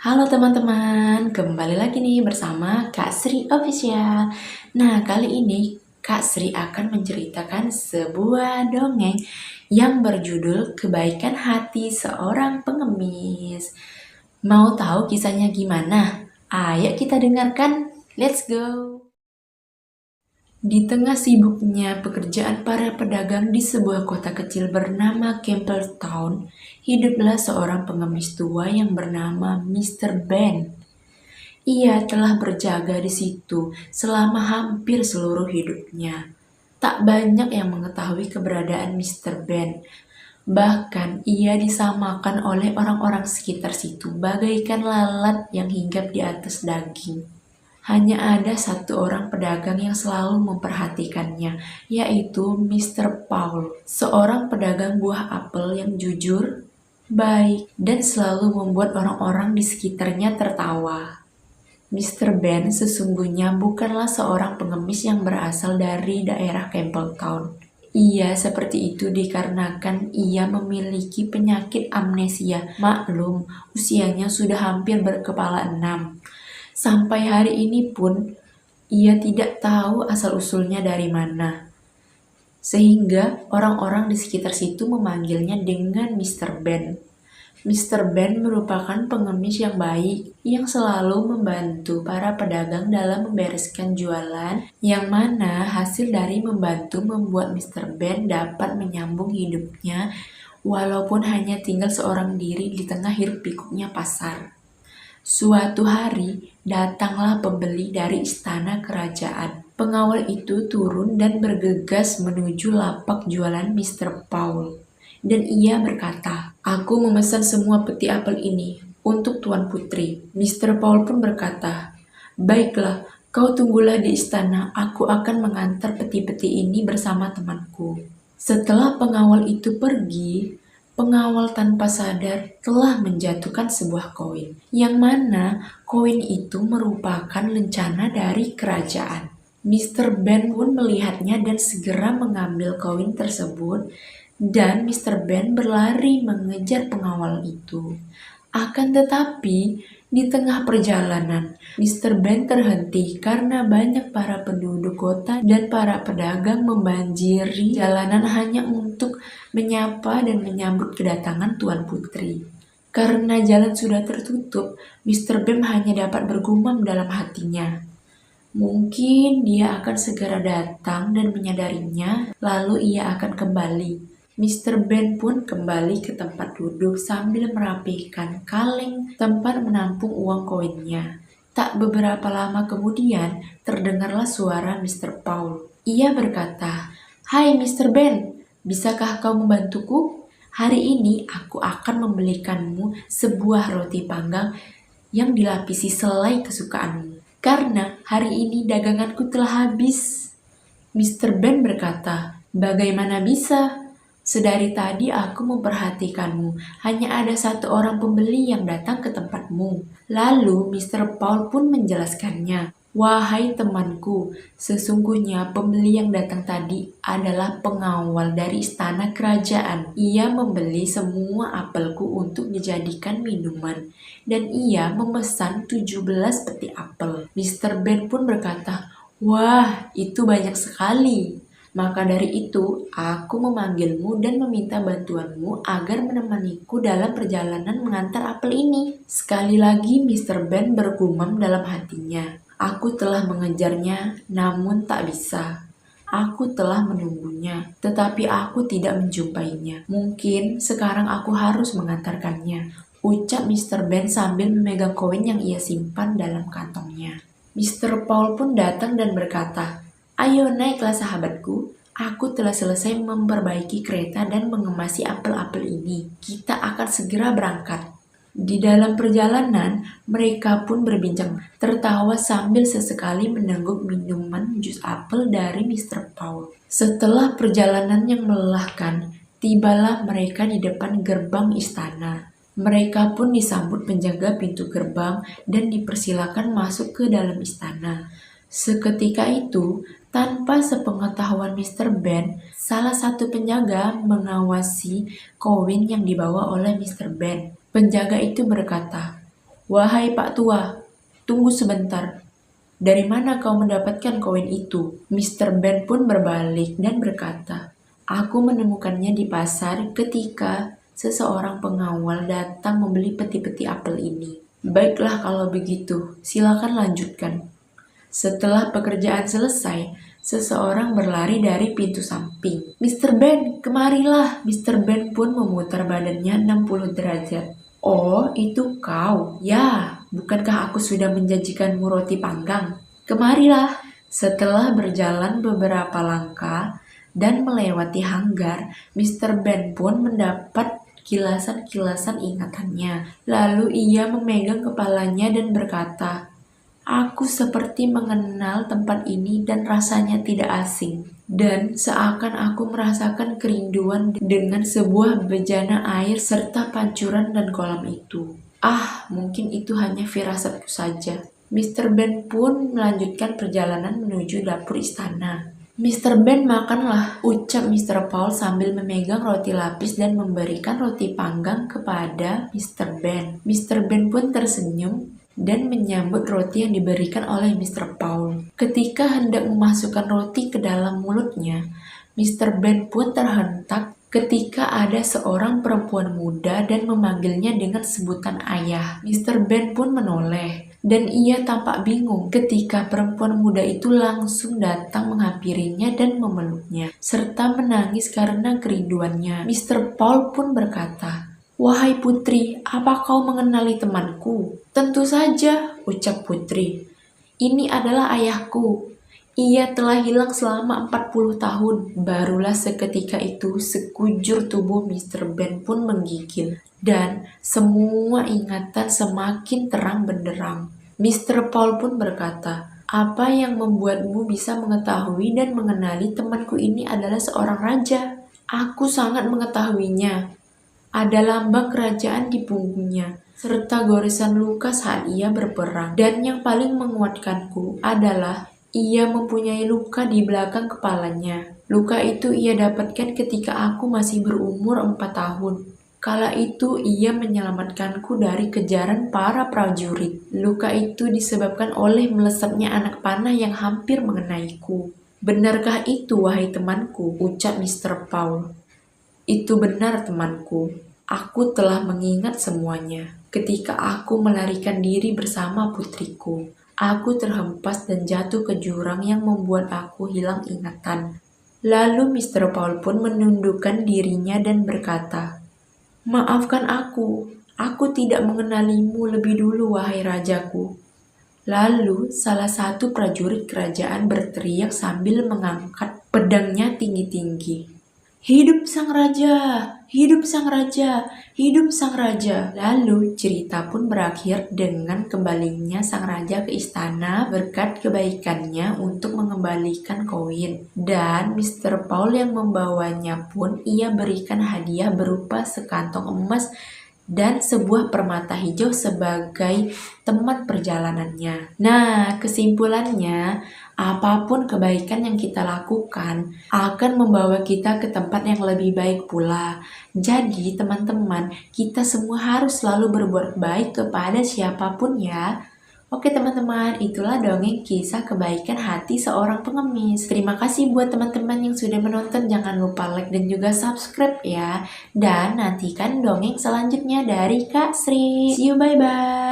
Halo teman-teman, kembali lagi nih bersama Kak Sri Official. Nah, kali ini Kak Sri akan menceritakan sebuah dongeng yang berjudul Kebaikan Hati Seorang Pengemis. Mau tahu kisahnya gimana? Ayo kita dengarkan. Let's go! Di tengah sibuknya pekerjaan para pedagang di sebuah kota kecil bernama Campbelltown, hiduplah seorang pengemis tua yang bernama Mr. Ben. Ia telah berjaga di situ selama hampir seluruh hidupnya. Tak banyak yang mengetahui keberadaan Mr. Ben. Bahkan ia disamakan oleh orang-orang sekitar situ bagaikan lalat yang hinggap di atas daging. Hanya ada satu orang pedagang yang selalu memperhatikannya, yaitu Mr. Paul, seorang pedagang buah apel yang jujur, baik, dan selalu membuat orang-orang di sekitarnya tertawa. Mr. Ben sesungguhnya bukanlah seorang pengemis yang berasal dari daerah Campbelltown. Ia seperti itu dikarenakan ia memiliki penyakit amnesia. Maklum, usianya sudah hampir berkepala 6. Sampai hari ini pun ia tidak tahu asal-usulnya dari mana. Sehingga orang-orang di sekitar situ memanggilnya dengan Mr. Ben. Mr. Ben merupakan pengemis yang baik yang selalu membantu para pedagang dalam membereskan jualan, yang mana hasil dari membantu membuat Mr. Ben dapat menyambung hidupnya walaupun hanya tinggal seorang diri di tengah hiruk-pikuknya pasar. Suatu hari, datanglah pembeli dari istana kerajaan. Pengawal itu turun dan bergegas menuju lapak jualan Mr. Paul. Dan ia berkata, "Aku memesan semua peti apel ini untuk Tuan Putri." Mr. Paul pun berkata, "Baiklah, kau tunggulah di istana. Aku akan mengantar peti-peti ini bersama temanku." Setelah pengawal itu pergi, pengawal tanpa sadar telah menjatuhkan sebuah koin, yang mana koin itu merupakan lencana dari kerajaan. Mr. Ben pun melihatnya dan segera mengambil koin tersebut, dan Mr. Ben berlari mengejar pengawal itu. Akan tetapi, di tengah perjalanan, Mr. Ben terhenti karena banyak para penduduk kota dan para pedagang membanjiri jalanan hanya untuk menyapa dan menyambut kedatangan Tuan Putri. Karena jalan sudah tertutup, Mr. Ben hanya dapat bergumam dalam hatinya. Mungkin dia akan segera datang dan menyadarinya, lalu ia akan kembali. Mr. Ben pun kembali ke tempat duduk sambil merapikan kaleng tempat menampung uang koinnya. Tak beberapa lama kemudian, terdengarlah suara Mr. Paul. Ia berkata, "Hai Mr. Ben, bisakah kau membantuku? Hari ini aku akan membelikanmu sebuah roti panggang yang dilapisi selai kesukaanmu. Karena hari ini daganganku telah habis." Mr. Ben berkata, "Bagaimana bisa? Sedari tadi aku memperhatikanmu, hanya ada satu orang pembeli yang datang ke tempatmu." Lalu Mr. Paul pun menjelaskannya, "Wahai temanku, sesungguhnya pembeli yang datang tadi adalah pengawal dari istana kerajaan. Ia membeli semua apelku untuk dijadikan minuman, dan ia memesan 17 peti apel." Mr. Ben pun berkata, "Wah, itu banyak sekali. Maka dari itu, aku memanggilmu dan meminta bantuanmu agar menemaniku dalam perjalanan mengantar apel ini." Sekali lagi Mr. Ben bergumam dalam hatinya, "Aku telah mengejarnya, namun tak bisa. Aku telah menunggunya, tetapi aku tidak menjumpainya. Mungkin sekarang aku harus mengantarkannya," ucap Mr. Ben sambil memegang koin yang ia simpan dalam kantongnya. Mr. Paul pun datang dan berkata, "Ayo naiklah sahabatku, aku telah selesai memperbaiki kereta dan mengemasi apel-apel ini. Kita akan segera berangkat." Di dalam perjalanan, mereka pun berbincang, tertawa sambil sesekali menengguk minuman jus apel dari Mr. Paul. Setelah perjalanan yang melelahkan, tibalah mereka di depan gerbang istana. Mereka pun disambut penjaga pintu gerbang dan dipersilakan masuk ke dalam istana. Seketika itu, tanpa sepengetahuan Mr. Ben, salah satu penjaga mengawasi koin yang dibawa oleh Mr. Ben. Penjaga itu berkata, "Wahai Pak Tua, tunggu sebentar. Dari mana kau mendapatkan koin itu?" Mr. Ben pun berbalik dan berkata, "Aku menemukannya di pasar ketika seseorang pengawal datang membeli peti-peti apel ini." "Baiklah kalau begitu, silakan lanjutkan." Setelah pekerjaan selesai, seseorang berlari dari pintu samping. "Mr. Ben, kemarilah!" Mr. Ben pun memutar badannya 60 derajat. "Oh, itu kau? Ya, bukankah aku sudah menjanjikanmu roti panggang? Kemarilah." Setelah berjalan beberapa langkah dan melewati hanggar, Mr. Ben pun mendapat kilasan-kilasan ingatannya. Lalu ia memegang kepalanya dan berkata, "Aku seperti mengenal tempat ini dan rasanya tidak asing. Dan seakan aku merasakan kerinduan dengan sebuah bejana air serta pancuran dan kolam itu. Ah, mungkin itu hanya firasatku saja." Mr. Ben pun melanjutkan perjalanan menuju dapur istana. "Mr. Ben, makanlah," ucap Mr. Paul sambil memegang roti lapis dan memberikan roti panggang kepada Mr. Ben. Mr. Ben pun tersenyum dan menyambut roti yang diberikan oleh Mr. Paul. Ketika hendak memasukkan roti ke dalam mulutnya, Mr. Ben pun terhentak ketika ada seorang perempuan muda dan memanggilnya dengan sebutan ayah. Mr. Ben pun menoleh, dan ia tampak bingung ketika perempuan muda itu langsung datang menghampirinya dan memeluknya, serta menangis karena kerinduannya. Mr. Paul pun berkata, "Wahai putri, apa kau mengenali temanku?" "Tentu saja," ucap putri. "Ini adalah ayahku. Ia telah hilang selama 40 tahun. Barulah seketika itu sekujur tubuh Mr. Ben pun menggigil, dan semua ingatan semakin terang benderang. Mr. Paul pun berkata, "Apa yang membuatmu bisa mengetahui dan mengenali temanku ini adalah seorang raja?" "Aku sangat mengetahuinya. Ada lambang kerajaan di punggungnya, serta goresan luka saat ia berperang. Dan yang paling menguatkanku adalah ia mempunyai luka di belakang kepalanya. Luka itu ia dapatkan ketika aku masih berumur 4 tahun. Kala itu ia menyelamatkanku dari kejaran para prajurit. Luka itu disebabkan oleh melesatnya anak panah yang hampir mengenaiku." "Benarkah itu, wahai temanku?" ucap Mr. Paul. "Itu benar, temanku. Aku telah mengingat semuanya. Ketika aku melarikan diri bersama putriku, aku terhempas dan jatuh ke jurang yang membuat aku hilang ingatan." Lalu Mr. Paul pun menundukkan dirinya dan berkata, "Maafkan aku tidak mengenalimu lebih dulu, wahai rajaku." Lalu salah satu prajurit kerajaan berteriak sambil mengangkat pedangnya tinggi-tinggi, "Hidup sang raja! Hidup sang raja! Hidup sang raja!" Lalu cerita pun berakhir dengan kembalinya sang raja ke istana berkat kebaikannya untuk mengembalikan koin. Dan Mr. Paul yang membawanya pun ia berikan hadiah berupa sekantong emas dan sebuah permata hijau sebagai teman perjalanannya. Nah, kesimpulannya, apapun kebaikan yang kita lakukan akan membawa kita ke tempat yang lebih baik pula. Jadi, teman-teman, kita semua harus selalu berbuat baik kepada siapapun ya. Oke teman-teman, itulah dongeng kisah kebaikan hati seorang pengemis. Terima kasih buat teman-teman yang sudah menonton. Jangan lupa like dan juga subscribe ya. Dan nantikan dongeng selanjutnya dari Kak Sri. See you, bye-bye.